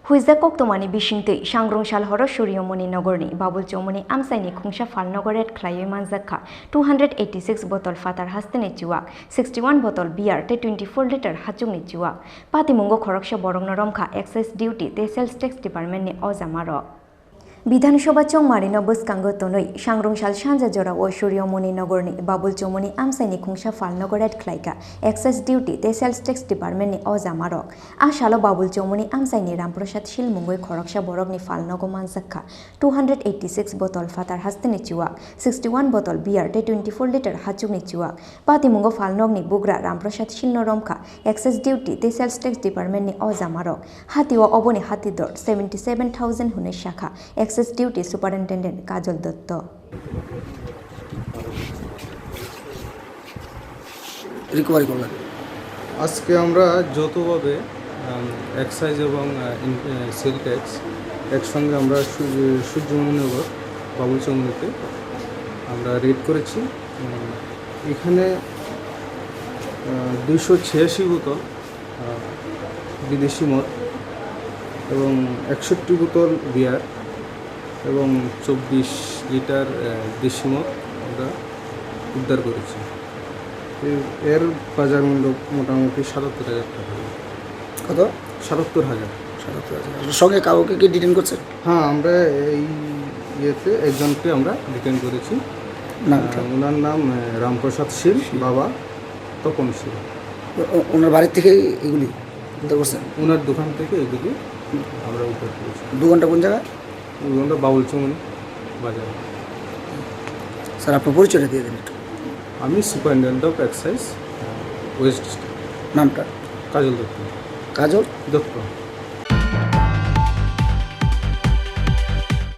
Huizak Oktomani Bishinte, Shangrong Shalhoro Suryamani Nagarni, Babul Chomani Amsaini Khongsa Phalnogo Red Klayeman Zakha, 286 bottle Fatar Hastane Chuwak, 61 bottle beer, 24 liter Hachungni Chuwak, Patimungo Khorang Borong Romkha, Excise duty, the sales tax department ni Ozamaro. বিধানসভা চংমারিনো বসকাঙ্গ তনৈ সাংরংশাল সানজা জোড়া ও সূর্যমণি নগরনি বাবুল চৌমনি আমসাইনি খুংসা ফালনগর এড খ্লাইকা এক্সাইজ ডিউটি তে সেলস টেক্স ডিপার্টমেন্টনি অজামারক আশালো বাবুল চৌমনি আমসাইনি রামপ্রসাদ শিলমুঙ্গই খরকসা বরকনি ফালনগো মানজাক্কা 286 বোতল ফাতার হাস্তেনি চুয়াক 61 বোতল বিয়ার 24 লিটার হাচুকনি চুয়াক পাতিমুঙ্গো ফালনগনি বুগরা রামপ্রসাদ শিলন রমখা এক্সাইজ ডিউটি তে সেলস টেক্স ডিপার্টমেন্টনি অজামারক হাতিও অবনি হাতিদর 77,000 হুনে শাখা Excise duty superintendent Kajol Dotto. Recovery করলেন আজকে আমরা যৌথভাবে এক্সাইজ এবং সেল ট্যাক্স একসঙ্গে আমরা সূর্যমণিনগর বাবুল চৌমনিতে আমরা রেড করেছি। এখানে 286 বোতল বিদেশি মদ এবং 61 বোতল বিয়ার এবং 24 লিটার দেশি মদ আমরা উদ্ধার করেছি। এর বাজার মূল্য মোটামুটি 77,000 টাকা। কত? 77,000। সঙ্গে কাউকে কি ডিটেইন করছে? হ্যাঁ, আমরা এই ইয়েতে একজনকে আমরা ডিটেইন করেছি। ওনার নাম রামপ্রসাদ শীল, বাবা তপন শীল। ওনার বাড়ির থেকে এগুলি উদ্ধার করছেন? ওনার দোকান থেকে এগুলি আমরা উদ্ধার করেছি। দোকানটা কোন জায়গায়? দোকানটা বাবুল চৌমনি বাজার। স্যার আপনার পরিচয়টা দিয়ে দিন একটু। আমি superintendent of excise West district. নামটা? কাজল দত্ত। কাজল দত্ত।